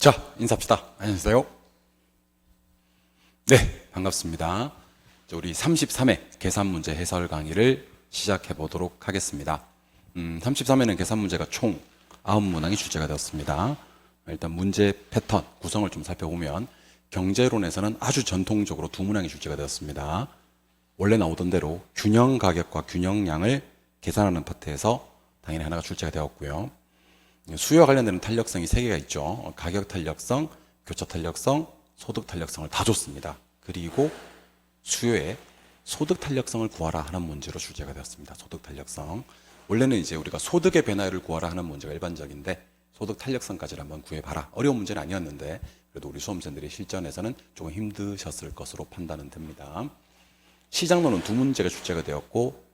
자, 인사합시다. 안녕하세요. 네, 반갑습니다. 우리 33회 계산 문제 해설 강의를 시작해 보도록 하겠습니다. 33회는 계산 문제가 총 9문항이 출제가 되었습니다. 일단 문제 패턴, 구성을 좀 살펴보면 경제론에서는 아주 전통적으로 2문항이 출제가 되었습니다. 원래 나오던 대로 균형 가격과 균형량을 계산하는 파트에서 당연히 하나가 출제가 되었고요. 수요와 관련되는 탄력성이 3개가 있죠. 가격 탄력성, 교차 탄력성, 소득 탄력성을 다 줬습니다. 그리고 수요에 소득 탄력성을 구하라 하는 문제로 출제가 되었습니다. 소득 탄력성. 원래는 이제 우리가 소득의 변화율을 구하라 하는 문제가 일반적인데 소득 탄력성까지를 한번 구해봐라. 어려운 문제는 아니었는데 그래도 우리 수험생들이 실전에서는 조금 힘드셨을 것으로 판단은 됩니다. 시장론은 2문제가 출제가 되었고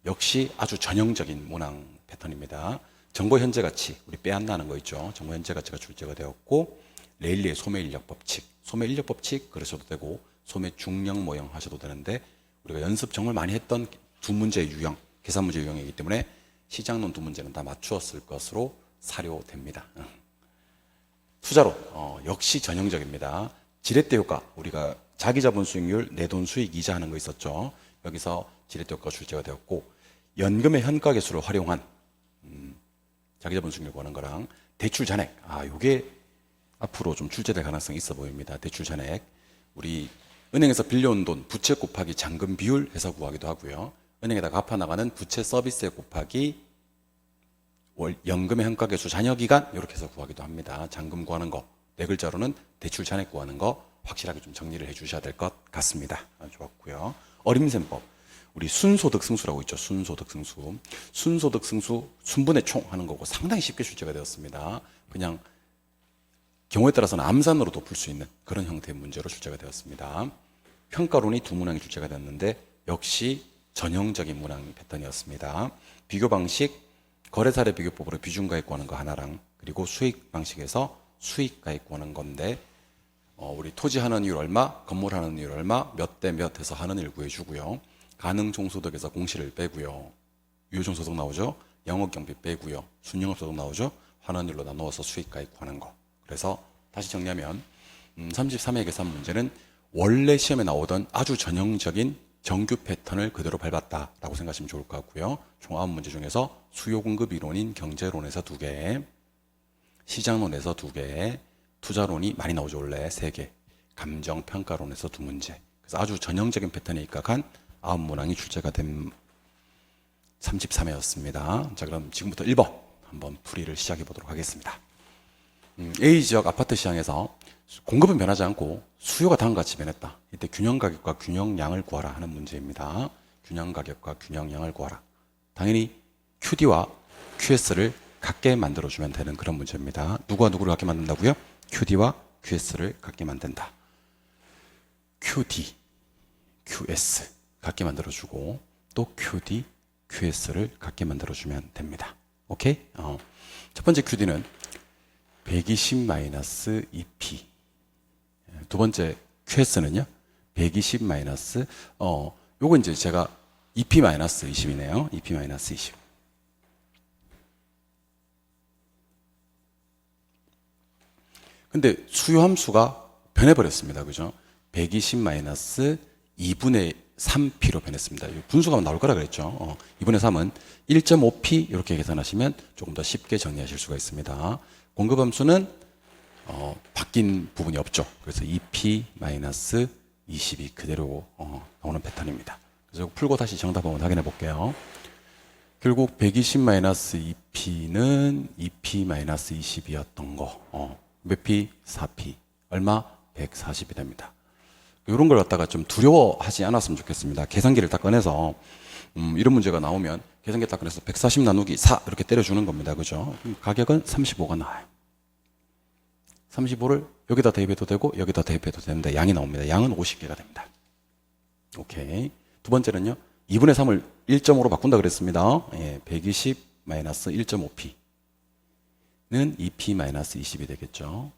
역시 아주 전형적인 문항 패턴입니다. 정보 현재 가치, 우리 빼앗나는 거 있죠. 정보 현재 가치가 출제가 되었고 레일리의 소매 인력 법칙, 소매 인력 법칙 그러셔도 되고 소매 중력 모형 하셔도 되는데 우리가 연습 정말 많이 했던 2문제의 유형, 계산 문제 유형이기 때문에 시장론 2문제는 다 맞추었을 것으로 사료됩니다. 투자론 역시 전형적입니다. 지렛대 효과, 우리가 자기자본 수익률, 내돈 수익 이자 하는 거 있었죠. 여기서 지렛대 효과가 출제가 되었고 연금의 현가 계수를 활용한 자기자본 수익률 구하는 거랑 대출 잔액, 요게 앞으로 좀 출제될 가능성이 있어 보입니다. 대출 잔액, 우리 은행에서 빌려온 돈 부채 곱하기 잔금 비율 해서 구하기도 하고요. 은행에다가 갚아나가는 부채 서비스에 곱하기 연금의 현가 계수 잔여 기간 이렇게 해서 구하기도 합니다. 잔금 구하는 거, 네 글자로는 대출 잔액 구하는 거 확실하게 좀 정리를 해 주셔야 될 것 같습니다. 좋았고요. 어림셈법, 우리 순소득 승수라고 있죠. 순소득 승수. 순소득 승수 순분의 총 하는 거고 상당히 쉽게 출제가 되었습니다. 그냥 경우에 따라서는 암산으로도 풀 수 있는 그런 형태의 문제로 출제가 되었습니다. 평가론이 2문항이 출제가 되었는데 역시 전형적인 문항 패턴이었습니다. 비교 방식, 거래 사례 비교법으로 비중가액 구하는 거 하나랑 그리고 수익 방식에서 수익가액 구하는 건데 우리 토지 하는 이율 얼마, 건물 하는 이율 얼마, 몇 대 몇 해서 하는 일 구해주고요. 가능 총소득에서 공시를 빼고요. 유효종소득 나오죠. 영업경비 빼고요. 순영업소득 나오죠. 환원율로 나누어서 수익가액 구하는 거. 그래서 다시 정리하면 33회 계산 문제는 원래 시험에 나오던 아주 전형적인 정규 패턴을 그대로 밟았다라고 생각하시면 좋을 것 같고요. 총 9문제 중에서 수요 공급 이론인 경제론에서 2개, 시장론에서 2개, 투자론이 많이 나오죠. 원래 3개, 감정평가론에서 2문제. 그래서 아주 전형적인 패턴에 입각한 9문항이 출제가 된 33회였습니다. 자, 그럼 지금부터 1번 한번 풀이를 시작해 보도록 하겠습니다. A지역 아파트 시장에서 공급은 변하지 않고 수요가 다음과 같이 변했다. 이때 균형 가격과 균형량을 구하라 하는 문제입니다. 균형 가격과 균형량을 구하라. 당연히 QD와 QS를 같게 만들어주면 되는 그런 문제입니다. 누구와 누구를 같게 만든다고요? QD와 QS를 같게 만든다. QD, QS 같게 만들어주고 또 QD, QS를 같게 만들어주면 됩니다. 오케이? 첫 번째 QD는 120-2P. 두 번째 QS는요? 120 마이너스, 요거 이제 제가 2P-20이네요. 2P-20. 근데 수요 함수가 변해버렸습니다. 그죠? 120-2분의 3P로 변했습니다. 분수가 나올 거라 그랬죠. 2분의 3은 1.5P 이렇게 계산하시면 조금 더 쉽게 정리하실 수가 있습니다. 공급함수는 바뀐 부분이 없죠. 그래서 2P-20이 그대로 나오는 패턴입니다. 그래서 풀고 다시 정답 한번 확인해 볼게요. 결국 120-2P는 2P-20이었던 거. 몇 P? 4P. 얼마? 140이 됩니다. 이런 걸 갖다가 좀 두려워하지 않았으면 좋겠습니다. 계산기를 딱 꺼내서 이런 문제가 나오면 계산기 딱 꺼내서 140 나누기 4 이렇게 때려주는 겁니다. 그죠? 가격은 35가 나와요. 35를 여기다 대입해도 되고 여기다 대입해도 되는데 양이 나옵니다. 양은 50개가 됩니다. 오케이. 두 번째는요. 2분의 3을 1.5로 바꾼다 그랬습니다. 120-1.5P는 2P-20이 되겠죠.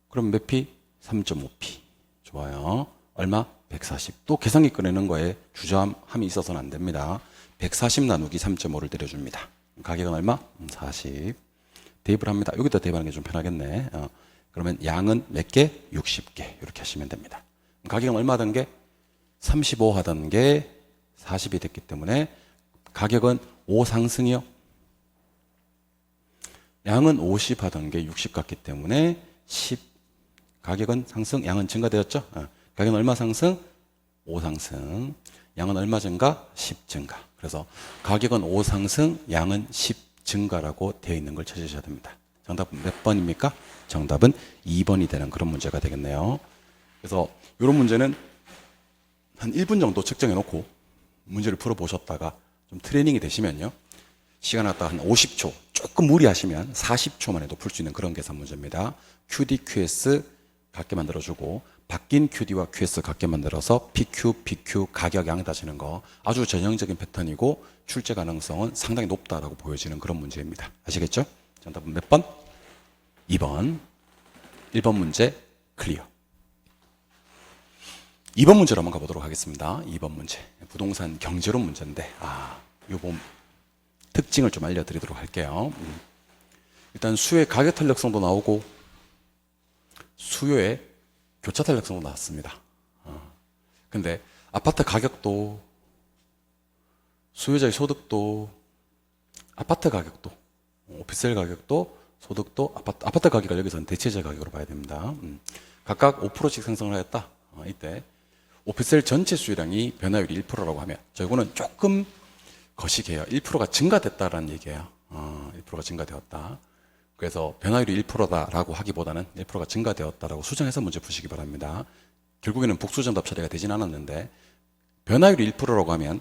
그럼 몇 P? 3.5P. 좋아요. 얼마? 140. 또 계산기 꺼내는 거에 주저함이 있어서는 안 됩니다. 140 나누기 3.5를 때려줍니다. 가격은 얼마? 40. 대입을 합니다. 여기다 대입하는 게 좀 편하겠네. 그러면 양은 몇 개? 60개. 이렇게 하시면 됩니다. 가격은 얼마 하던 게? 35 하던 게 40이 됐기 때문에 가격은 5 상승이요. 양은 50 하던 게 60 같기 때문에 10. 가격은 상승, 양은 증가되었죠. 가격은 얼마 상승? 5 상승. 양은 얼마 증가? 10 증가. 그래서 가격은 5 상승, 양은 10 증가라고 되어 있는 걸 찾으셔야 됩니다. 정답은 몇 번입니까? 정답은 2번이 되는 그런 문제가 되겠네요. 그래서 이런 문제는 한 1분 정도 측정해 놓고 문제를 풀어보셨다가 좀 트레이닝이 되시면요. 시간 갖다가 한 50초, 조금 무리하시면 40초만 해도 풀 수 있는 그런 계산 문제입니다. QD, QS 같게 만들어주고 바뀐 QD와 QS 같게 만들어서 PQ, PQ 가격 양 따지는 거 아주 전형적인 패턴이고 출제 가능성은 상당히 높다라고 보여지는 그런 문제입니다. 아시겠죠? 정답은 몇 번? 2번. 1번 문제 클리어. 2번 문제로 한번 가보도록 하겠습니다. 2번 문제. 부동산 경제론 문제인데, 요번 특징을 좀 알려드리도록 할게요. 일단 수요의 가격 탄력성도 나오고, 수요의 교차 탄력성도 나왔습니다. 근데 아파트 가격도, 수요자의 소득도, 아파트 가격도, 오피스텔 가격도, 소득도, 아파트 가격을 여기서는 대체재 가격으로 봐야 됩니다. 각각 5%씩 상승을 하였다. 이때 오피스텔 전체 수요량이 변화율이 1%라고 하면 이거는 조금 거시기해요. 1%가 증가됐다라는 얘기예요. 1%가 증가되었다. 그래서 변화율이 1%다라고 하기보다는 1%가 증가되었다라고 수정해서 문제 푸시기 바랍니다. 결국에는 복수정답 처리가 되진 않았는데 변화율이 1%라고 하면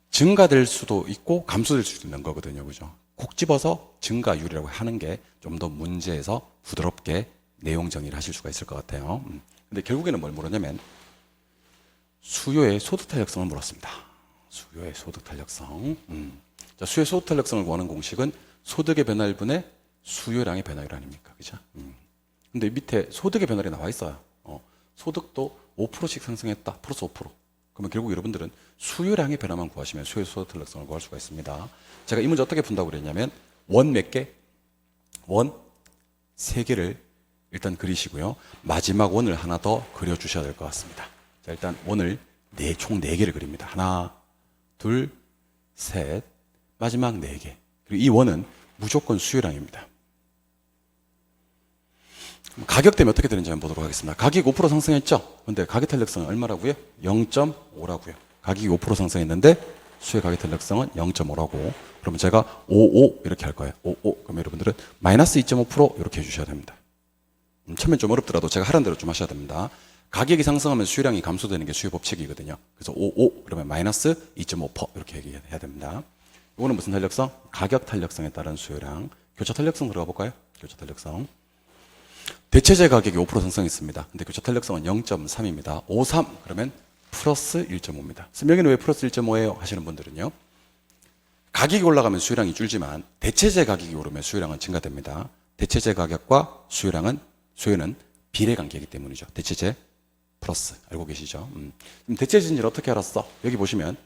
증가될 수도 있고 감소될 수도 있는 거거든요. 그죠? 콕 집어서 증가율이라고 하는 게 좀 더 문제에서 부드럽게 내용 정리를 하실 수가 있을 것 같아요. 근데 결국에는 뭘 물었냐면 수요의 소득 탄력성을 물었습니다. 수요의 소득 탄력성. 자, 수요의 소득 탄력성을 구하는 공식은 소득의 변화율분의 수요량의 변화율 아닙니까? 그죠? 근데 밑에 소득의 변화율이 나와 있어요. 소득도 5%씩 상승했다. 플러스 5%. 그러면 결국 여러분들은 수요량의 변화만 구하시면 수요의 소득 탄력성을 구할 수가 있습니다. 제가 이 문제 어떻게 푼다고 그랬냐면 원 몇 개? 원 3개를 일단 그리시고요. 마지막 원을 하나 더 그려주셔야 될 것 같습니다. 자, 일단 원을 총 4개를 그립니다. 하나, 둘, 셋, 마지막 4개. 그리고 이 원은 무조건 수요량입니다. 가격 때문에 어떻게 되는지 한번 보도록 하겠습니다. 가격이 5% 상승했죠? 근데 가격 탄력성은 얼마라고요? 0.5라고요. 가격이 5% 상승했는데 수요의 가격 탄력성은 0.5라고. 그러면 제가 55 이렇게 할 거예요. 55. 그러면 여러분들은 마이너스 2.5% 이렇게 해주셔야 됩니다. 처음엔 좀 어렵더라도 제가 하라는 대로 좀 하셔야 됩니다. 가격이 상승하면 수요량이 감소되는 게 수요 법칙이거든요. 그래서 55 그러면 마이너스 2.5% 이렇게 얘기해야 됩니다. 이거는 무슨 탄력성? 가격 탄력성에 따른 수요량. 교차 탄력성 들어가 볼까요? 교차 탄력성. 대체재 가격이 5% 상승했습니다. 근데 교차 탄력성은 0.3입니다. 53 그러면 플러스 1.5입니다. 그럼 여기는 왜 플러스 1.5예요? 하시는 분들은요. 가격이 올라가면 수요량이 줄지만 대체재 가격이 오르면 수요량은 증가됩니다. 대체재 가격과 수요는 비례관계이기 때문이죠. 대체재 플러스. 알고 계시죠? 그럼 대체재인지를 어떻게 알았어? 여기 보시면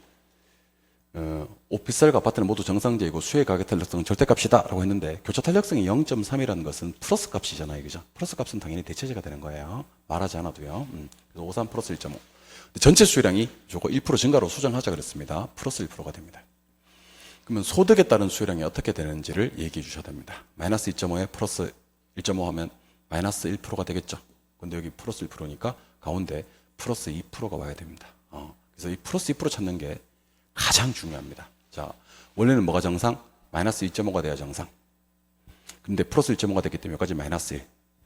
오피스텔과 아파트는 모두 정상적이고 수요의 가격 탄력성은 절대값이다 라고 했는데 교차 탄력성이 0.3이라는 것은 플러스 값이잖아요. 그죠? 플러스 값은 당연히 대체재가 되는 거예요. 말하지 않아도요. 그래서 53 플러스 1.5. 전체 수요량이 저거 1% 증가로 수정하자 그랬습니다. 플러스 1%가 됩니다. 그러면 소득에 따른 수요량이 어떻게 되는지를 얘기해 주셔야 됩니다. 마이너스 2.5에 플러스 1.5 하면 마이너스 1%가 되겠죠. 근데 여기 플러스 1%니까 가운데 플러스 2%가 와야 됩니다. 그래서 이 플러스 2% 찾는 게 가장 중요합니다. 자, 원래는 뭐가 정상? 마이너스 2.5가 돼야 정상. 근데 플러스 1.5가 됐기 때문에 여기까지 마이너스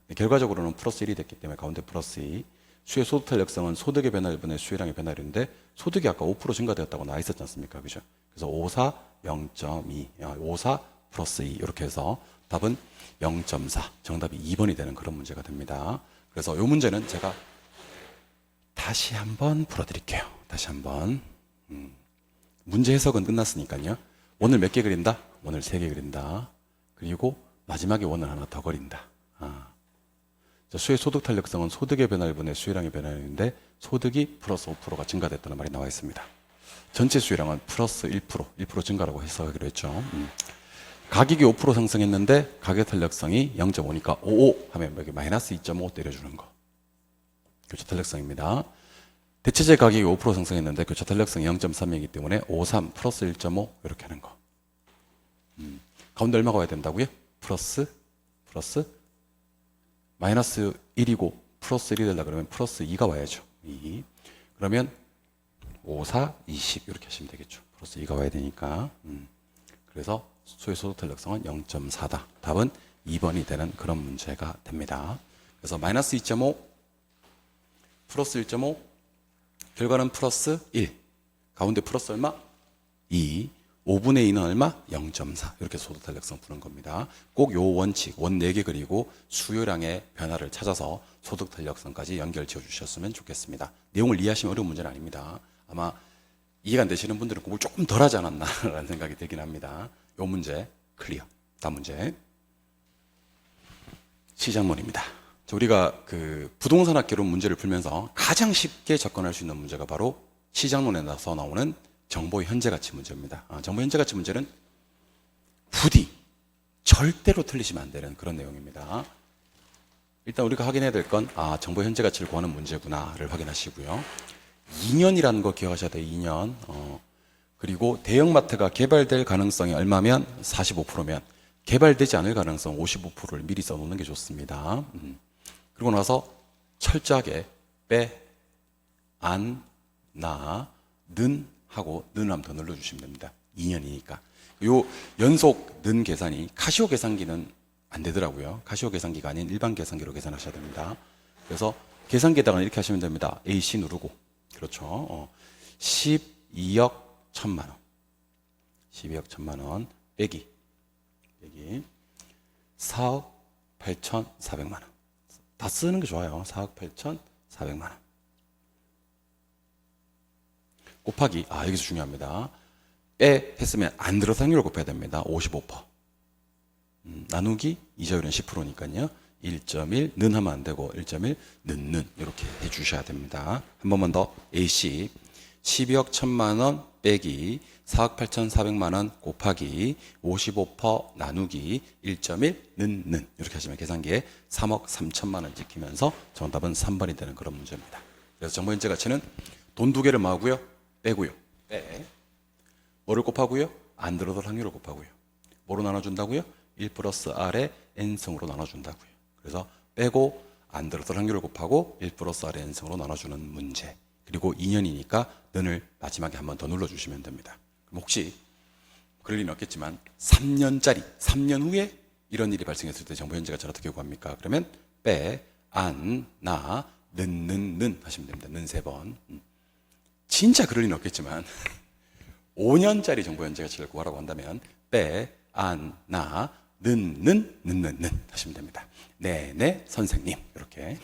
1. 결과적으로는 플러스 1이 됐기 때문에 가운데 플러스 2. 수요 소득 탄력성은 소득의 변화율분의 수요량의 변화율인데 소득이 아까 5% 증가되었다고 나와 있었지 않습니까? 그죠? 그래서 54, 0.2, 54 플러스 2 이렇게 해서 답은 0.4. 정답이 2번이 되는 그런 문제가 됩니다. 그래서 이 문제는 제가 다시 한번 풀어드릴게요. 다시 한번. 문제 해석은 끝났으니까요. 원을 몇 개 그린다? 원을 3개 그린다. 그리고 마지막에 원을 하나 더 그린다. 수요의 소득 탄력성은 소득의 변화율분의 수요량의 변화율인데 소득이 플러스 5%가 증가됐다는 말이 나와 있습니다. 전체 수요량은 플러스 1% 증가라고 해석하기로 했죠. 가격이 5% 상승했는데 가격 탄력성이 0.5니까 55 하면 여기 마이너스 2.5 때려주는 거. 교차 탄력성입니다. 대체재 가격이 5% 상승했는데 교차 탄력성이 0.3이기 때문에 53 플러스 1.5 이렇게 하는 거. 가운데 얼마가 와야 된다고요? 플러스 마이너스 1이고 플러스 1이 되려고 그러면 플러스 2가 와야죠. 2. 그러면 5, 4, 20 이렇게 하시면 되겠죠. 플러스 2가 와야 되니까. 그래서 소의 소득 탄력성은 0.4다. 답은 2번이 되는 그런 문제가 됩니다. 그래서 마이너스 2.5 플러스 1.5 결과는 플러스 1 가운데 플러스 얼마? 2 5분의 2는 얼마? 0.4 이렇게 소득 탄력성 푸는 겁니다. 꼭 요 원칙, 원 4개 그리고 수요량의 변화를 찾아서 소득 탄력성까지 연결 지어 주셨으면 좋겠습니다. 내용을 이해하시면 어려운 문제는 아닙니다. 아마 이해가 안 되시는 분들은 공부를 조금 덜 하지 않았나라는 생각이 들긴 합니다. 요 문제 클리어. 다음 문제 시장론입니다. 우리가 그 부동산 학개론 문제를 풀면서 가장 쉽게 접근할 수 있는 문제가 바로 시장론에서 나오는 정보의 현재가치 문제입니다. 정보 현재가치 문제는 부디 절대로 틀리시면 안 되는 그런 내용입니다. 일단 우리가 확인해야 될 건 정보 현재가치를 구하는 문제구나를 확인하시고요. 2년이라는 거 기억하셔야 돼요. 2년. 그리고 대형마트가 개발될 가능성이 얼마면 45%면 개발되지 않을 가능성 55%를 미리 써놓는 게 좋습니다. 그리고 나서 철저하게 빼, 안, 나, 는 하고 는 한번 더 눌러주시면 됩니다. 2년이니까. 요 연속 는 계산이 카시오 계산기는 안 되더라고요. 카시오 계산기가 아닌 일반 계산기로 계산하셔야 됩니다. 그래서 계산기에다가 이렇게 하시면 됩니다. AC 누르고. 그렇죠. 12억 1천만 원. 12억 1천만 원 빼기 4억 8,400만 원. 다 쓰는 게 좋아요. 4억 8,400만 원. 곱하기, 여기서 중요합니다. 빼 했으면 안 들어서 확률을 곱해야 됩니다. 55%. 나누기 이자율은 10%니까요. 1.1, 는 하면 안 되고 1.1, 는 이렇게 해주셔야 됩니다. 한 번만 더. AC 12억 1천만 원 빼기 4억 8,400만 원 곱하기 55% 나누기 1.1, 는 이렇게 하시면 계산기에 3억 3천만 원 찍히면서 정답은 3번이 되는 그런 문제입니다. 그래서 정보 현재 가치는 돈 두 개를 뭐하고요? 빼고요. 뭐를 곱하고요? 안 들어도 확률을 곱하고요. 뭐로 나눠준다고요? 1 플러스 R의 N승으로 나눠준다고요. 그래서 빼고 안 들어도 확률을 곱하고 1 플러스 R의 N승으로 나눠주는 문제. 그리고 2년이니까 는을 마지막에 한 번 더 눌러주시면 됩니다. 그럼 혹시 그럴 리는 없겠지만 3년 후에 이런 일이 발생했을 때 정보 현재 가치를 어떻게 구합니까? 그러면 빼, 안, 나, 는 하시면 됩니다. 는 3번. 진짜 그럴 리는 없겠지만 5년짜리 정보 현재 가치를 구하라고 한다면 빼, 안, 나, 는 하시면 됩니다. 네, 선생님 이렇게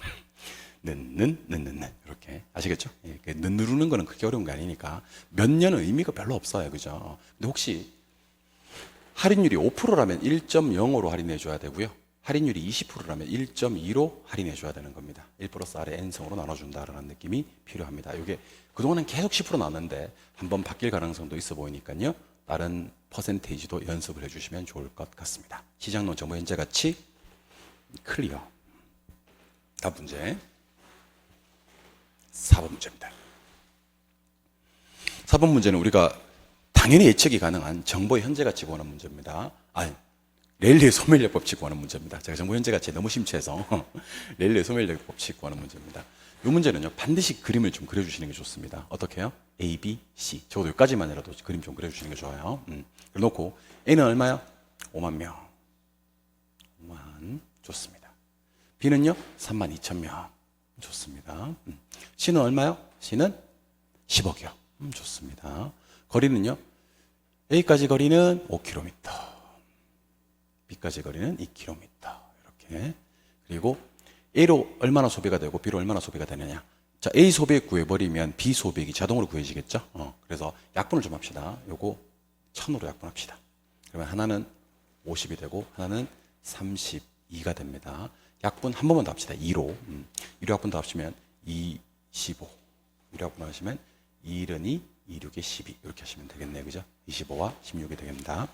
는 이렇게 아시겠죠? 는 누르는 거는 그렇게 어려운 게 아니니까 몇 년은 의미가 별로 없어요, 그죠? 근데 혹시 할인율이 5%라면 1.05로 할인해 줘야 되고요. 할인율이 20%라면 1.2로 할인해 줘야 되는 겁니다. 1 플러스 R의 N승으로 나눠준다라는 느낌이 필요합니다. 이게 그동안은 계속 10% 나왔는데 한번 바뀔 가능성도 있어 보이니까요. 다른 퍼센테이지도 연습을 해주시면 좋을 것 같습니다. 시장론 정보 현재 가치 클리어. 다음 문제 4번 문제입니다. 4번 문제는 우리가 당연히 예측이 가능한 정보의 현재 가치 구하는 문제입니다. 렐리의 소멸력 법칙 구하는 문제입니다. 제가 정보 현재 가치에 너무 심취해서 렐리의 소멸력 법칙 구하는 문제입니다. 이 문제는요, 반드시 그림을 좀 그려주시는 게 좋습니다. 어떻게 해요? A, B, C. 적어도 여기까지만이라도 그림 좀 그려주시는 게 좋아요. 그래놓고 A는 얼마요? 5만 명. 5만. 좋습니다. B는요? 3만 2천 명. 좋습니다. C는 얼마요? C는 10억이요. 좋습니다. 거리는요? A까지 거리는 5km. B까지 거리는 2km. 이렇게. 그리고 A로 얼마나 소비가 되고 B로 얼마나 소비가 되느냐. 자, A 소비액 구해버리면 B 소비액이 자동으로 구해지겠죠. 그래서 약분을 좀 합시다. 요거 1000으로 약분합시다. 그러면 하나는 50이 되고 하나는 32가 됩니다. 약분 한 번만 더 합시다. 2로. 2로 약분 더 합치면 25. 2로 약분 하시면 2는 2, 26에 12 이렇게 하시면 되겠네요. 그죠? 25와 16이 되겠습니다.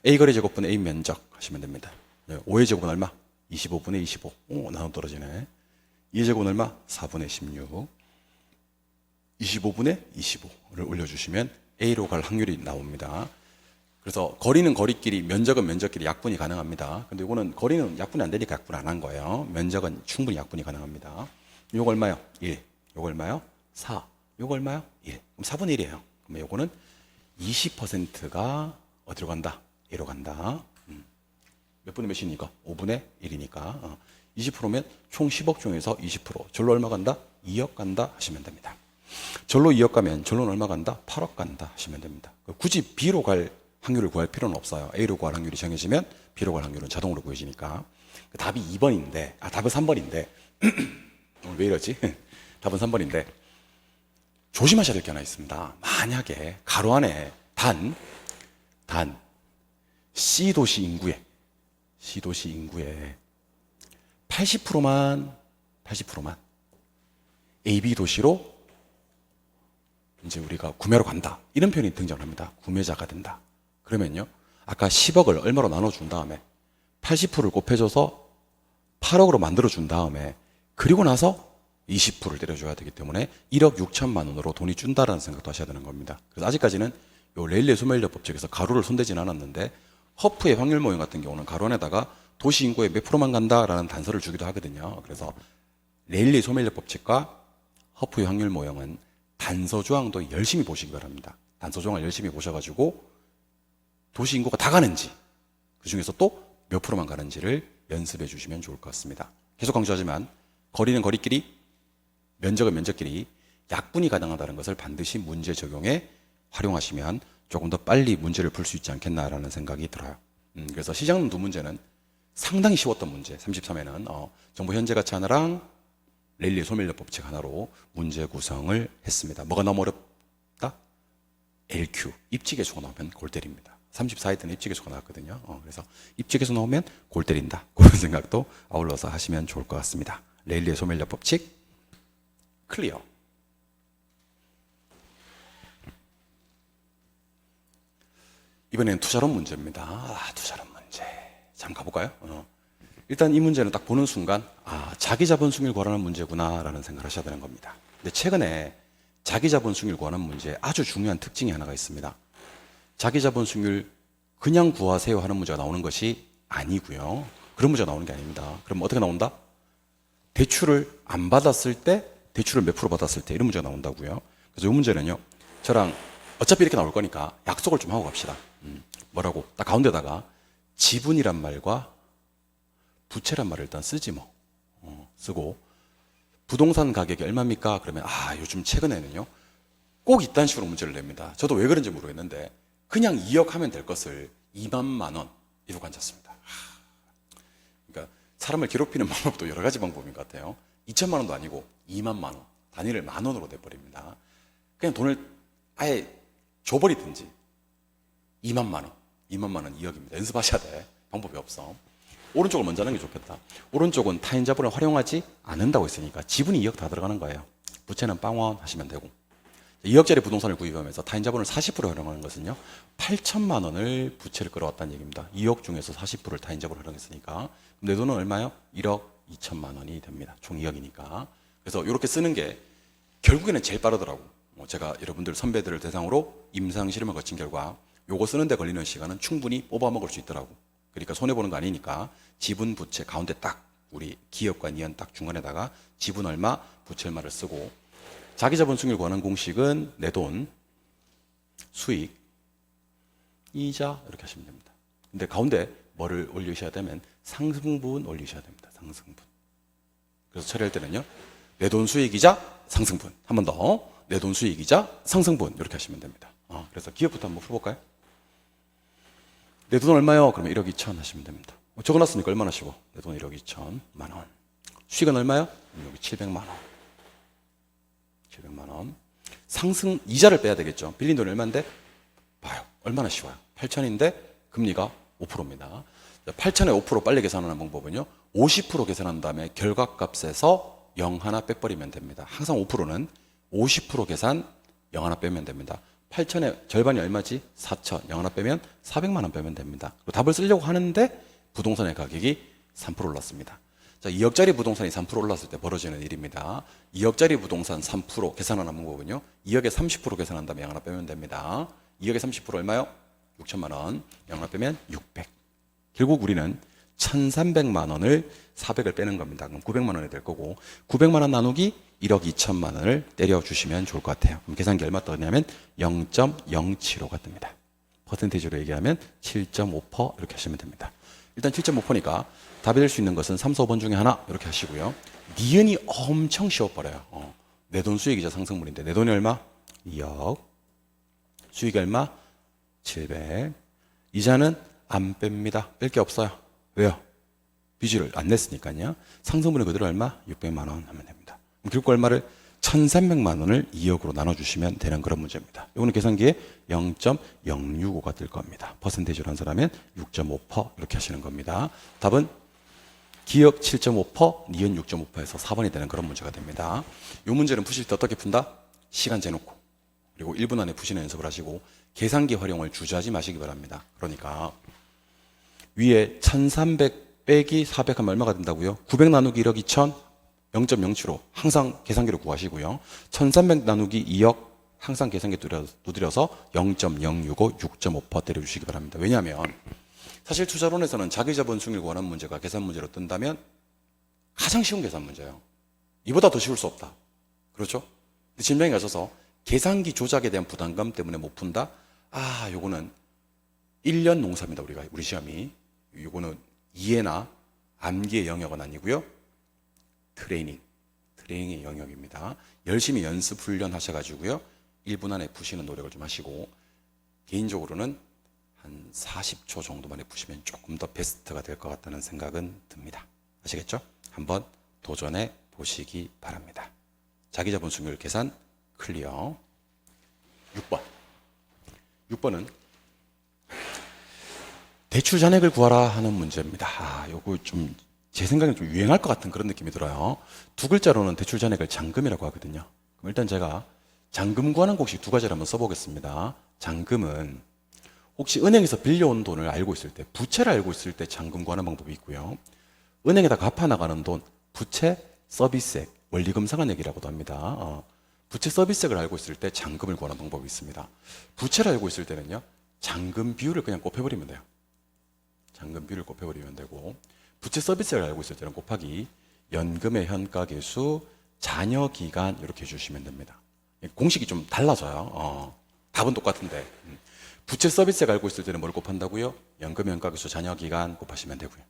A 거리 제곱분의 A 면적 하시면 됩니다. 5의 제곱은 얼마? 25분의 25. 오, 나눠 떨어지네. 2의 제곱은 얼마? 4분의 16. 25분의 25를 올려주시면 A로 갈 확률이 나옵니다. 그래서 거리는 거리끼리, 면적은 면적끼리 약분이 가능합니다. 근데 이거는 거리는 약분이 안 되니까 약분 안 한 거예요. 면적은 충분히 약분이 가능합니다. 요거 얼마요? 1. 요거 얼마요? 4. 요거 얼마요? 1. 그럼 4분의 1이에요. 그러면 요거는 20%가 어디로 간다? A로 간다. 몇 분의 몇이니까? 5분의 1이니까. 20%면 총 10억 중에서 20%. 절로 얼마 간다? 2억 간다 하시면 됩니다. 절로 2억 가면 절로는 얼마 간다? 8억 간다 하시면 됩니다. 굳이 B로 갈 확률을 구할 필요는 없어요. A로 구할 확률이 정해지면 B로 갈 확률은 자동으로 구해지니까. 답이 2번인데, 답은 3번인데, 오늘 왜 이러지? 답은 3번인데, 조심하셔야 될 게 하나 있습니다. 만약에 가로 안에 단, C도시 인구에 80%만 AB 도시로 이제 우리가 구매로 간다. 이런 표현이 등장합니다. 구매자가 된다. 그러면요. 아까 10억을 얼마로 나눠준 다음에 80%를 곱해줘서 8억으로 만들어준 다음에 그리고 나서 20%를 때려줘야 되기 때문에 1억 6천만 원으로 돈이 준다라는 생각도 하셔야 되는 겁니다. 그래서 아직까지는 요 레일리 소멸력 법칙에서 가로를 손대진 않았는데 허프의 확률 모형 같은 경우는 가로 안에다가 도시 인구의 몇 프로만 간다라는 단서를 주기도 하거든요. 그래서 레일리 소멸력 법칙과 허프의 확률 모형은 단서 조항도 열심히 보시기 바랍니다. 단서 조항을 열심히 보셔가지고 도시 인구가 다 가는지 그 중에서 또 몇 프로만 가는지를 연습해 주시면 좋을 것 같습니다. 계속 강조하지만 거리는 거리끼리, 면적은 면적끼리 약분이 가능하다는 것을 반드시 문제 적용에 활용하시면 조금 더 빨리 문제를 풀 수 있지 않겠나라는 생각이 들어요. 그래서 시장론 두 문제는 상당히 쉬웠던 문제, 33회는 정부 현재 가치 하나랑 레일리 소멸력 법칙 하나로 문제 구성을 했습니다. 뭐가 너무 어렵다? LQ, 입지계수가 나오면 골 때립니다. 34회 때는 입지계수가 나왔거든요. 그래서 입지계수 나오면 골 때린다. 그런 생각도 아울러서 하시면 좋을 것 같습니다. 레일리 소멸력 법칙 클리어. 이번에는 투자론 문제입니다. 투자론 문제. 잠깐 가볼까요? 일단 이 문제는 딱 보는 순간 자기 자본승률 구하라는 문제구나 라는 생각을 하셔야 되는 겁니다. 근데 최근에 자기 자본승률 구하는 문제에 아주 중요한 특징이 하나가 있습니다. 자기 자본승률 그냥 구하세요 하는 문제가 나오는 것이 아니고요. 그런 문제가 나오는 게 아닙니다. 그럼 어떻게 나온다? 대출을 안 받았을 때, 대출을 몇 프로 받았을 때 이런 문제가 나온다고요. 그래서 이 문제는요. 저랑 어차피 이렇게 나올 거니까 약속을 좀 하고 갑시다. 뭐라고? 딱 가운데다가 지분이란 말과 부채란 말을 일단 쓰지 뭐. 쓰고 부동산 가격이 얼마입니까? 그러면 요즘 최근에는요. 꼭 이딴 식으로 문제를 냅니다. 저도 왜 그런지 모르겠는데 그냥 2억 하면 될 것을 2만만 원 이러고 앉았습니다. 그러니까 사람을 괴롭히는 방법도 여러 가지 방법인 것 같아요. 2천만 원도 아니고 2만만 원. 단위를 만 원으로 내버립니다. 그냥 돈을 아예 줘버리든지 2만만 원. 2만만 원 2억입니다. 연습하셔야 돼. 방법이 없어. 오른쪽을 먼저 하는 게 좋겠다. 오른쪽은 타인 자본을 활용하지 않는다고 했으니까 지분이 2억 다 들어가는 거예요. 부채는 빵원 하시면 되고 2억짜리 부동산을 구입하면서 타인 자본을 40% 활용하는 것은요 8천만 원을 부채를 끌어왔다는 얘기입니다. 2억 중에서 40%를 타인 자본을 활용했으니까 내 돈은 얼마요? 1억 2천만 원이 됩니다. 총 2억이니까. 그래서 이렇게 쓰는 게 결국에는 제일 빠르더라고. 제가 여러분들 선배들을 대상으로 임상 실험을 거친 결과 요거 쓰는데 걸리는 시간은 충분히 뽑아먹을 수 있더라고. 그러니까 손해보는 거 아니니까 지분 부채 가운데 딱 우리 기업과 니은 딱 중간에다가 지분 얼마 부채 얼마를 쓰고 자기 자본승률 구하는 공식은 내 돈, 수익, 이자 이렇게 하시면 됩니다. 근데 가운데 뭐를 올리셔야 되면 상승분 올리셔야 됩니다. 상승분. 그래서 처리할 때는요. 내 돈 수익이자 상승분. 한 번 더. 내 돈 수익이자 상승분 이렇게 하시면 됩니다. 그래서 기업부터 한번 풀어볼까요? 내 돈 얼마요? 그러면 1억 2천 하시면 됩니다. 적어놨으니까 얼마나 쉬워? 내 돈 1억 2천만 원. 수익은 얼마요? 여기 700만 원. 700만 원. 상승 이자를 빼야 되겠죠. 빌린 돈이 얼마인데? 봐요. 얼마나 쉬워요. 8천인데 금리가 5%입니다. 8천에 5% 빨리 계산하는 방법은요. 50% 계산한 다음에 결과값에서 0 하나 빼버리면 됩니다. 항상 5%는 50% 계산 0 하나 빼면 됩니다. 8천의 절반이 얼마지? 4천. 0 하나 빼면 400만 원 빼면 됩니다. 그리고 답을 쓰려고 하는데 부동산의 가격이 3% 올랐습니다. 자, 2억짜리 부동산이 3% 올랐을 때 벌어지는 일입니다. 2억짜리 부동산 3% 계산하는 방법은요. 2억에 30% 계산한 다음에 0 하나 빼면 됩니다. 2억에 30% 얼마요? 6천만 원. 0 하나 빼면 600. 결국 우리는 1,300만 원을 400을 빼는 겁니다. 그럼 900만 원이 될 거고 900만 원 나누기 1억 2천만 원을 때려주시면 좋을 것 같아요. 그럼 계산기 얼마 떠냐면 0.075가 뜹니다. 퍼센테이지로 얘기하면 7.5% 이렇게 하시면 됩니다. 일단 7.5%니까 답이 될 수 있는 것은 3, 4, 5번 중에 하나 이렇게 하시고요. 니은이 엄청 쉬워버려요. 내돈 수익이자 상승물인데 내 돈이 얼마? 2억. 수익이 얼마? 700. 이자는 안 뺍니다. 뺄 게 없어요. 왜요? 빚을 안 냈으니까요. 상승분의 그대로 얼마? 600만 원 하면 됩니다. 결국 얼마를? 1,300만 원을 2억으로 나눠주시면 되는 그런 문제입니다. 이거는 계산기에 0.065가 뜰 겁니다. 퍼센테이지로 한사람은 6.5% 이렇게 하시는 겁니다. 답은 기억 7.5%, 니은 6.5%에서 4번이 되는 그런 문제가 됩니다. 이 문제는 푸실 때 어떻게 푼다? 시간 재놓고 그리고 1분 안에 푸시는 연습을 하시고 계산기 활용을 주저하지 마시기 바랍니다. 그러니까 위에 1,300 빼기 400 하면 얼마가 된다고요? 900 나누기 1억 2천 0.075 항상 계산기로 구하시고요. 1,300 나누기 2억 항상 계산기 두드려서 0.065 6.5% 때려주시기 바랍니다. 왜냐하면 사실 투자론에서는 자기자본 수익률 구하는 문제가 계산 문제로 뜬다면 가장 쉬운 계산 문제예요. 이보다 더 쉬울 수 없다. 그렇죠? 근데 진명에 가셔서 계산기 조작에 대한 부담감 때문에 못 푼다? 아, 요거는 1년 농사입니다. 우리 시험이. 요거는 이해나 암기의 영역은 아니고요. 트레이닝의 영역입니다. 열심히 연습 훈련 하셔가지고요. 1분 안에 푸시는 노력을 좀 하시고 개인적으로는 한 40초 정도 만에 푸시면 조금 더 베스트가 될 것 같다는 생각은 듭니다. 아시겠죠? 한번 도전해 보시기 바랍니다. 자기자본 수익률 계산 클리어. 6번. 6번은 대출 잔액을 구하라 하는 문제입니다. 요거 좀 제 생각엔 좀 유행할 것 같은 그런 느낌이 들어요. 두 글자로는 대출 잔액을 잔금이라고 하거든요. 그럼 일단 제가 잔금 구하는 공식 두 가지를 한번 써보겠습니다. 잔금은 혹시 은행에서 빌려온 돈을 알고 있을 때, 부채를 알고 있을 때 잔금 구하는 방법이 있고요. 은행에다 갚아나가는 돈, 부채 서비스액, 원리금 상환액이라고도 합니다. 부채 서비스액을 알고 있을 때 잔금을 구하는 방법이 있습니다. 부채를 알고 있을 때는요, 잔금 비율을 그냥 곱해버리면 돼요. 잔금 비율을 곱해버리면 되고, 부채 서비스액을 알고 있을 때는 곱하기 연금의 현가계수, 잔여기간 이렇게 해주시면 됩니다. 공식이 좀 달라져요. 답은 똑같은데. 부채 서비스액 알고 있을 때는 뭘 곱한다고요? 연금의 현가계수, 잔여기간 곱하시면 되고요.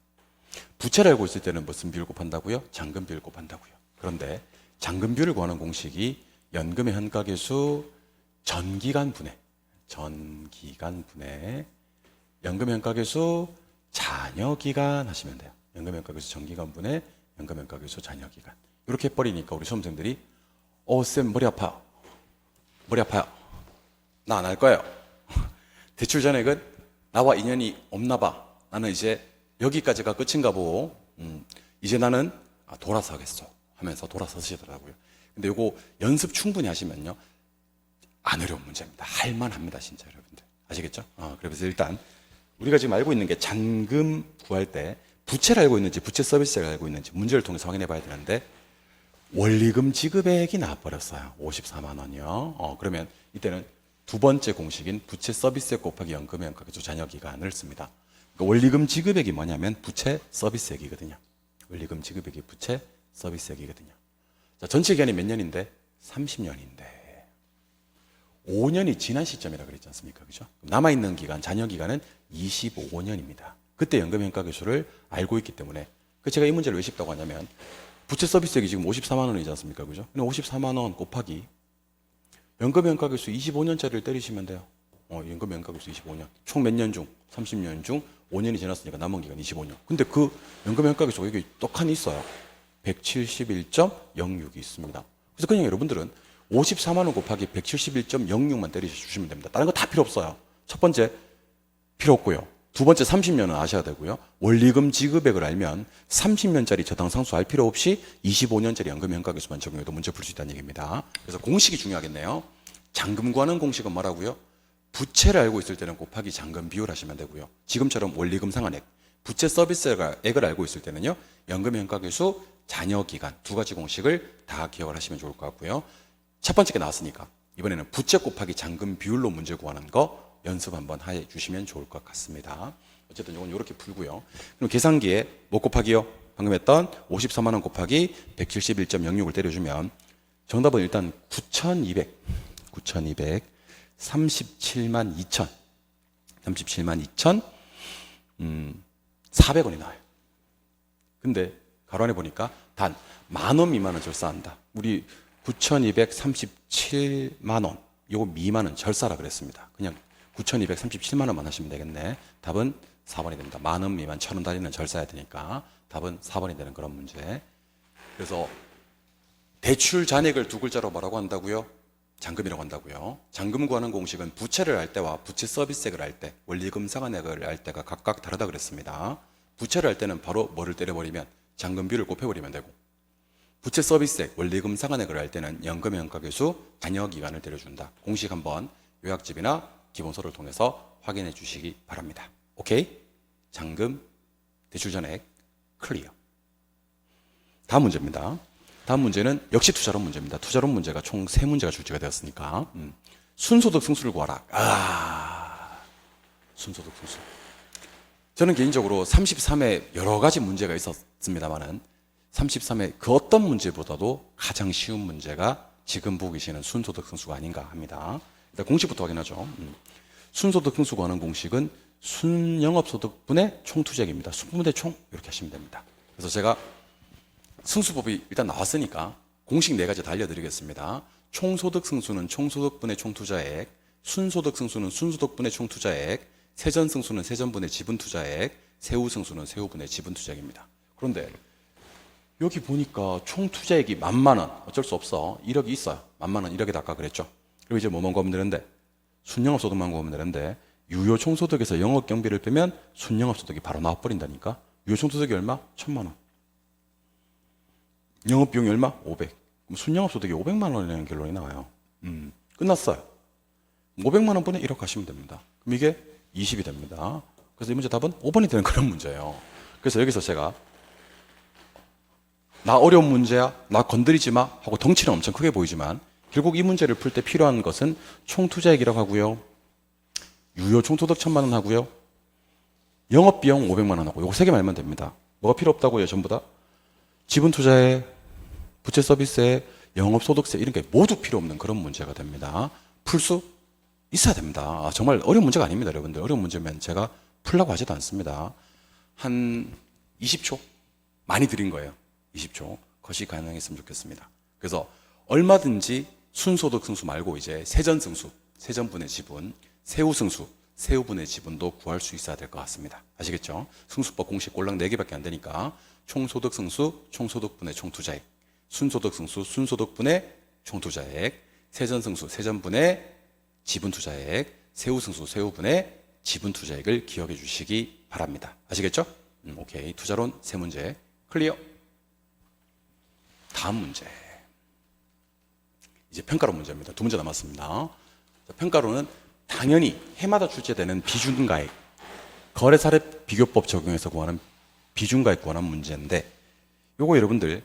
부채를 알고 있을 때는 무슨 비율 곱한다고요? 잔금 비율 곱한다고요. 그런데 잔금 비율을 구하는 공식이 연금의 현가계수 전기간 분해, 연금의 현가계수 잔여기간 하시면 돼요. 연금의 현가계수 전기간 분해, 연금의 현가계수 잔여기간. 이렇게 해버리니까 우리 수험생들이 쌤 머리 아파요. 나 안 할 거예요. 대출 잔액은 나와 인연이 없나 봐. 나는 이제 여기까지가 끝인가 보고 이제 나는 돌아서 하겠어 하면서 돌아서시더라고요. 근데 요거 연습 충분히 하시면요 안 어려운 문제입니다. 할만합니다. 진짜 여러분들 아시겠죠? 그래서 일단 우리가 지금 알고 있는 게 잔금 구할 때 부채를 알고 있는지 부채 서비스를 알고 있는지 문제를 통해서 확인해 봐야 되는데 원리금 지급액이 나와버렸어요. 54만 원이요. 그러면 이때는 두 번째 공식인 부채 서비스액 곱하기 연금의 현가계수 잔여기간을 씁니다. 그러니까 원리금 지급액이 뭐냐면 부채 서비스액이거든요. 원리금 지급액이 부채 서비스액이거든요. 자, 전체 기간이 몇 년인데? 30년인데 5년이 지난 시점이라 그랬지 않습니까? 그죠? 남아있는 기간, 잔여기간은 25년입니다. 그때 연금 현가계수를 알고 있기 때문에 제가 이 문제를 왜 쉽다고 하냐면 부채 서비스액이 지금 54만 원이지 않습니까? 그죠? 54만 원 곱하기 연금 현가계수 25년짜리를 때리시면 돼요. 연금 현가계수 25년. 총 몇 년 중? 30년 중 5년이 지났으니까 남은 기간 25년. 근데 그 연금 현가계수가 여기 떡하니 있어요. 171.06이 있습니다. 그래서 그냥 여러분들은 54만 원 곱하기 171.06만 때리주시면 됩니다. 다른 거 다 필요 없어요. 첫 번째 필요 없고요. 두 번째 30년은 아셔야 되고요. 원리금 지급액을 알면 30년짜리 저당상수 알 필요 없이 25년짜리 연금 현가계수만 적용해도 문제 풀 수 있다는 얘기입니다. 그래서 공식이 중요하겠네요. 잔금 구하는 공식은 뭐라고요? 부채를 알고 있을 때는 곱하기 잔금 비율 하시면 되고요. 지금처럼 원리금 상환액, 부채 서비스액을 알고 있을 때는요, 연금 현가계수, 잔여 기간 두 가지 공식을 다 기억을 하시면 좋을 것 같고요. 첫 번째 게 나왔으니까 이번에는 부채 곱하기 잔금 비율로 문제 구하는 거 연습 한번 해 주시면 좋을 것 같습니다. 어쨌든 이건 이렇게 풀고요. 그럼 계산기에 뭐 곱하기요? 방금 했던 54만 원 곱하기 171.06을 때려주면 정답은 일단 37만 400원이 나와요. 근데 가로 안에 보니까 단 10,000원 미만은 절사한다. 우리 9,237만 원, 요거 미만은 절사라 그랬습니다. 그냥 9,237만 원만 하시면 되겠네. 답은 4번이 됩니다. 10,000원 미만 1,000원 달리는 절사해야 되니까 답은 4번이 되는 그런 문제. 그래서 대출 잔액을 두 글자로 뭐라고 한다고요? 잔금이라고 한다고요. 잔금 구하는 공식은 부채를 알 때와 부채 서비스액을 알 때, 원리금 상환액을 알 때가 각각 다르다 그랬습니다. 부채를 알 때는 바로 뭐를 때려버리면 잔금 비율을 곱해버리면 되고, 부채 서비스액, 원리금 상환액을 알 때는 연금 현가계수, 잔여 기간을 때려준다. 공식 한번 요약집이나 기본서를 통해서 확인해 주시기 바랍니다. 오케이? 잔금, 대출 잔액, 클리어. 다음 문제입니다. 다음 문제는 역시 투자론 문제입니다. 투자론 문제가 총 3문제가 출제가 되었으니까 순소득 승수를 구하라. 순소득 승수. 저는 개인적으로 33회 여러 가지 문제가 있었습니다만은 33회 그 어떤 문제보다도 가장 쉬운 문제가 지금 보고 계시는 순소득 승수가 아닌가 합니다. 일단 공식부터 확인하죠. 순소득 승수 구하는 공식은 순영업소득분의 총투자액입니다. 순분의 총 이렇게 하시면 됩니다. 그래서 제가 승수법이 일단 나왔으니까 공식 4가지 다 알려드리겠습니다. 총소득 승수는 총소득분의 총투자액, 순소득 승수는 순소득분의 총투자액, 세전 승수는 세전분의 지분투자액, 세후 승수는 세후분의 지분투자액입니다. 그런데 여기 보니까 총투자액이 10,000,000원, 어쩔 수 없어. 1억이 있어요. 10,000,000원, 1억에다 아까 그랬죠. 그리고 이제 뭐만 구하면 되는데, 순영업소득만 구하면 되는데, 유효 총소득에서 영업 경비를 빼면 순영업소득이 바로 나와버린다니까. 유효 총소득이 얼마? 1,000,000원. 영업비용이 얼마? 500. 그럼 순영업소득이 500만 원이라는 결론이 나와요. 끝났어요. 500만 원 분의 1억 하시면 됩니다. 그럼 이게 20이 됩니다. 그래서 이 문제 답은 5번이 되는 그런 문제예요. 그래서 여기서 제가 나 어려운 문제야, 나 건드리지 마 하고 덩치는 엄청 크게 보이지만 결국 이 문제를 풀 때 필요한 것은 총투자액이라고 하고요, 유효 총소득 1,000만 원 하고요, 영업비용 500만 원 하고, 요거 3개만 알면 됩니다. 뭐가 필요 없다고요? 전부 다 지분투자액, 부채서비스액, 영업소득세 이런 게 모두 필요 없는 그런 문제가 됩니다. 풀 수 있어야 됩니다. 정말 어려운 문제가 아닙니다, 여러분들. 어려운 문제면 제가 풀라고 하지도 않습니다. 한 20초 많이 드린 거예요. 20초 것이 가능했으면 좋겠습니다. 그래서 얼마든지 순소득 승수 말고 이제 세전 승수, 세전분의 지분, 세후 승수, 세후분의 지분도 구할 수 있어야 될 것 같습니다. 아시겠죠? 승수법 공식 꼴랑 4개밖에 안 되니까 총소득 승수, 총소득분의 총투자액, 순소득 승수, 순소득분의 총투자액, 세전 승수, 세전분의 지분투자액, 세후 승수, 세후분의 지분투자액을 기억해 주시기 바랍니다. 아시겠죠? 오케이. 투자론 3문제 클리어. 다음 문제. 이제 평가론 문제입니다. 2문제 남았습니다. 평가론은 당연히 해마다 출제되는 비중가액, 거래사례 비교법 적용해서 구하는 비중가액 구하는 문제인데, 요거 여러분들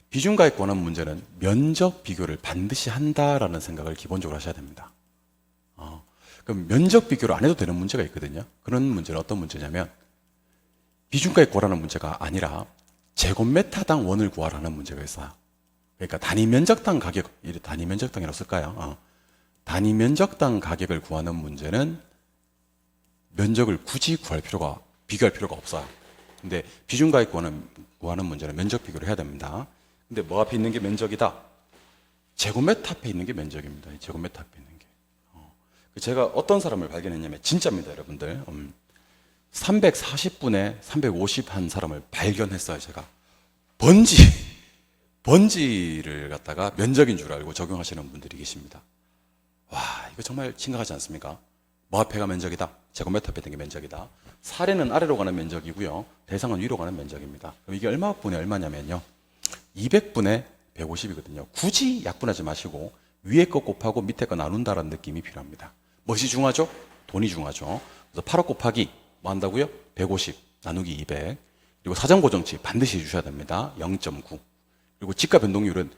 비중가액 구하는 문제는 면적 비교를 반드시 한다라는 생각을 기본적으로 하셔야 됩니다. 그럼 면적 비교를 안 해도 되는 문제가 있거든요. 그런 문제는 어떤 문제냐면 비중가액 구하라는 문제가 아니라 제곱미터당 원을 구하라는 문제가 있어요. 그러니까 단위 면적당 가격, 단위 면적당이라고 쓸까요? 단위 면적당 가격을 구하는 문제는 면적을 굳이 비교할 필요가 없어요. 근데 비중가액 구하는 문제는 면적 비교를 해야 됩니다. 근데 뭐 앞에 있는 게 면적이다? 제곱미터 앞에 있는 게 면적입니다. 제곱미터 앞에 있는 게. 제가 어떤 사람을 발견했냐면, 진짜입니다, 여러분들. 340분에 350 한 사람을 발견했어요, 제가. 번지를 갖다가 면적인 줄 알고 적용하시는 분들이 계십니다. 와, 이거 정말 심각하지 않습니까? 뭐 앞에가 면적이다? 제곱미터 앞에 있는 게 면적이다. 사례는 아래로 가는 면적이고요, 대상은 위로 가는 면적입니다. 그럼 이게 얼마 분의 얼마냐면요, 200분의 150이거든요. 굳이 약분하지 마시고 위에 거 곱하고 밑에 거 나눈다라는 느낌이 필요합니다. 무엇이 중요하죠? 돈이 중요하죠. 그래서 8억 곱하기 뭐 한다고요? 150 나누기 200. 그리고 사정고정치 반드시 해주셔야 됩니다. 0.9. 그리고 지가 변동률은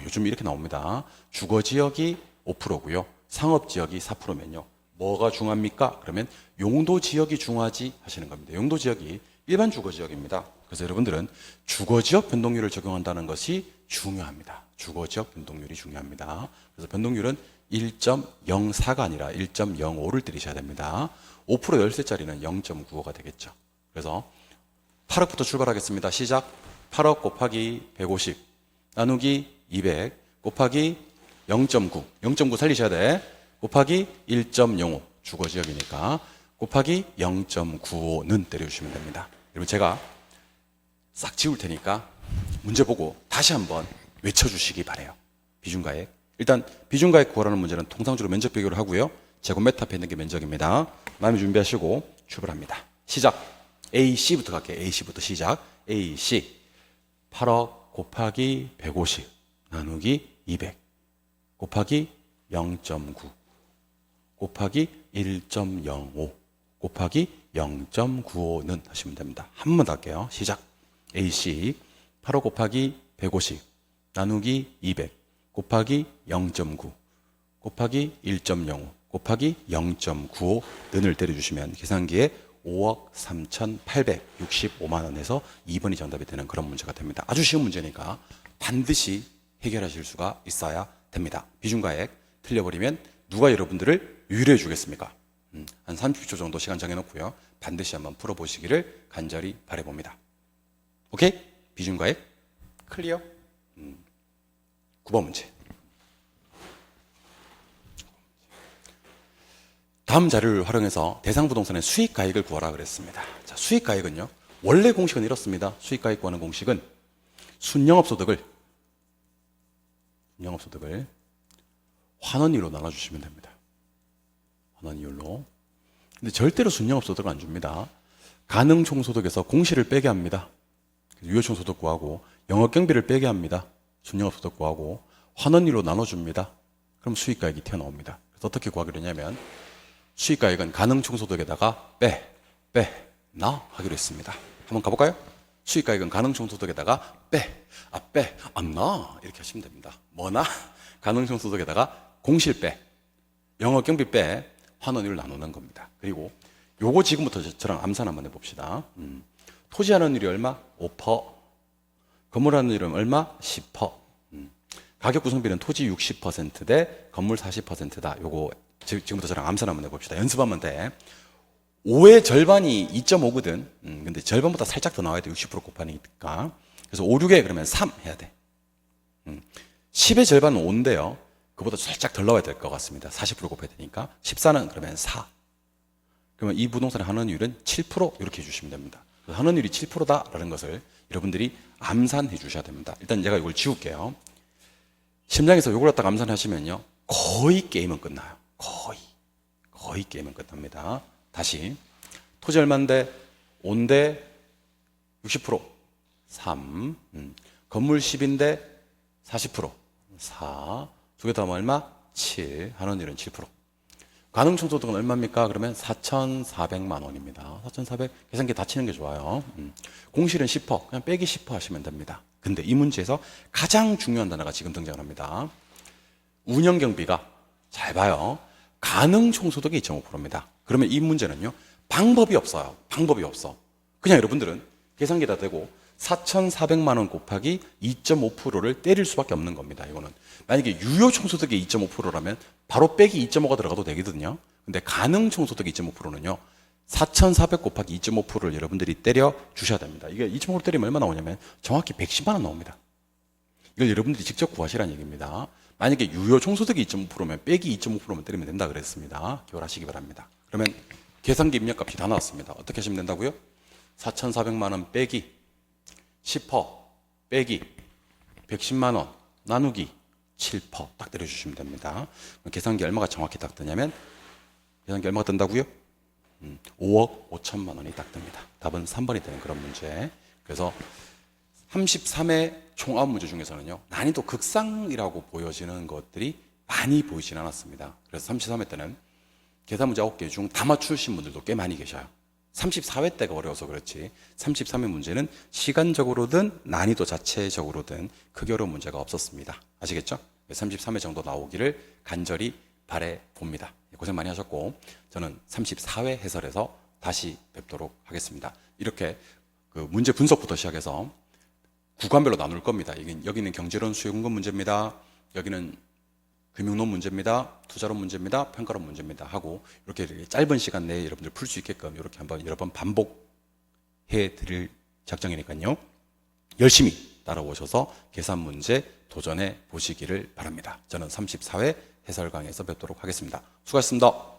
요즘 이렇게 나옵니다. 주거지역이 5%고요. 상업지역이 4%면요. 뭐가 중요합니까? 그러면 용도지역이 중요하지 하시는 겁니다. 용도지역이 일반 주거지역입니다. 그래서 여러분들은 주거지역 변동률을 적용한다는 것이 중요합니다. 주거지역 변동률이 중요합니다. 그래서 변동률은 1.04가 아니라 1.05를 때리셔야 됩니다. 5% 열세짜리는 0.95가 되겠죠. 그래서 8억부터 출발하겠습니다. 시작. 8억 곱하기 150 나누기 200 곱하기 0.9 0.9 살리셔야 돼. 곱하기 1.05 주거지역이니까 곱하기 0.95는 때려주시면 됩니다. 여러분 제가 싹 지울 테니까 문제 보고 다시 한번 외쳐주시기 바래요. 비중가액. 일단 비중가액 구하라는 문제는 통상적으로 면적 비교를 하고요. 제곱미터 앞에 있는 게 면적입니다. 마음에 준비하시고 출발합니다. 시작. AC부터 갈게요. AC부터 시작. AC 8억 곱하기 150 나누기 200 곱하기 0.9 곱하기 1.05 곱하기 0.95는 하시면 됩니다. 한 번 더 할게요. 시작. AC 8억 곱하기 150 나누기 200 곱하기 0.9 곱하기 1.05 곱하기 0.95는을 때려주시면 계산기에 5억 3,865만 원에서 2번이 정답이 되는 그런 문제가 됩니다. 아주 쉬운 문제니까 반드시 해결하실 수가 있어야 됩니다. 비중가액 틀려버리면 누가 여러분들을 유료해 주겠습니까? 한 30초 정도 시간 정해놓고요. 반드시 한번 풀어보시기를 간절히 바라봅니다. 오케이? 비중가액 클리어? 9번 문제. 다음 자료를 활용해서 대상부동산의 수익가액을 구하라 그랬습니다. 자, 수익가액은요. 원래 공식은 이렇습니다. 수익가액 구하는 공식은 순영업소득을 환원이율로 나눠주시면 됩니다. 환원이율로. 근데 절대로 순영업소득을 안 줍니다. 가능총소득에서 공시를 빼게 합니다. 유효총소득 구하고 영업경비를 빼게 합니다. 순영업소득 구하고 환원이율로 나눠줍니다. 그럼 수익가액이 튀어나옵니다. 그래서 어떻게 구하기로 했냐면 수익가액은 가능총소득에다가 나 하기로 했습니다. 한번 가볼까요? 수익가액은 가능총소득에다가 나 이렇게 하시면 됩니다. 뭐나? 가능총소득에다가 공실 영업경비 환원율 나누는 겁니다. 그리고 요거 지금부터 저랑 암산 한번 해봅시다. 토지 환원율이 얼마? 5%. 건물 환원율은 얼마? 10%. 가격 구성비는 토지 60% 건물 40%다. 요거 지금부터 저랑 암산 한번 해봅시다. 연습하면 돼. 5의 절반이 2.5거든. 근데 절반보다 살짝 더 나와야 돼. 60% 곱하니까. 그래서 5, 6에 그러면 3 해야 돼. 10의 절반은 5인데요. 그보다 살짝 덜 나와야 될 것 같습니다. 40% 곱해야 되니까. 14는 그러면 4. 그러면 이 부동산의 환원율은 7% 이렇게 해주시면 됩니다. 환원율이 7%다라는 것을 여러분들이 암산해 주셔야 됩니다. 일단 제가 이걸 지울게요. 심장에서 이걸 갖다가 암산하시면요. 거의 게임은 끝나요. 거의 게임은 끝납니다. 다시 토지 얼마인데 5인데 60% 3 건물 10인데 40% 4 두 개 더하면 얼마? 7 환원율은 7% 가능총소득은 얼마입니까? 그러면 4,400만 원입니다. 4,400 계산기 다 치는 게 좋아요. 공실은 10% 그냥 빼기 10% 하시면 됩니다. 근데 이 문제에서 가장 중요한 단어가 지금 등장을 합니다. 운영경비가 잘 봐요. 가능총소득이 2.5%입니다. 그러면 이 문제는요. 방법이 없어요. 방법이 없어. 그냥 여러분들은 계산기에다 대고 4,400만 원 곱하기 2.5%를 때릴 수밖에 없는 겁니다. 이거는 만약에 유효총소득이 2.5%라면 바로 빼기 2.5가 들어가도 되거든요. 근데 가능총소득이 2.5%는요. 4,400 곱하기 2.5%를 여러분들이 때려 주셔야 됩니다. 이게 2.5% 때리면 얼마 나오냐면 정확히 110만 원 나옵니다. 이걸 여러분들이 직접 구하시라는 얘기입니다. 만약에 유효총소득이 2.5%면 빼기 2.5%만 때리면 된다 그랬습니다. 기억하시기 바랍니다. 그러면 계산기 입력값이 다 나왔습니다. 어떻게 하시면 된다고요? 4,400만 원 빼기 10% 빼기 110만 원 나누기 7%딱 때려주시면 됩니다. 계산기 얼마가 정확히 딱 뜨냐면 계산기 얼마가 뜬다고요? 5억 5천만 원이 딱 뜹니다. 답은 3번이 되는 그런 문제. 그래서 33의 총 9문제 중에서는요. 난이도 극상이라고 보여지는 것들이 많이 보이진 않았습니다. 그래서 33회 때는 계산 문제 9개 중 다 맞추신 분들도 꽤 많이 계셔요. 34회 때가 어려워서 그렇지 33회 문제는 시간적으로든 난이도 자체적으로든 크게 어려운 문제가 없었습니다. 아시겠죠? 33회 정도 나오기를 간절히 바래 봅니다. 고생 많이 하셨고 저는 34회 해설에서 다시 뵙도록 하겠습니다. 이렇게 그 문제 분석부터 시작해서 구간별로 나눌 겁니다. 여기는 경제론 수요금융 문제입니다. 여기는 금융론 문제입니다. 투자론 문제입니다. 평가론 문제입니다. 하고 이렇게 짧은 시간 내에 여러분들 풀 수 있게끔 이렇게 한번 여러 번 반복해 드릴 작정이니까요. 열심히 따라오셔서 계산 문제 도전해 보시기를 바랍니다. 저는 34회 해설 강의에서 뵙도록 하겠습니다. 수고하셨습니다.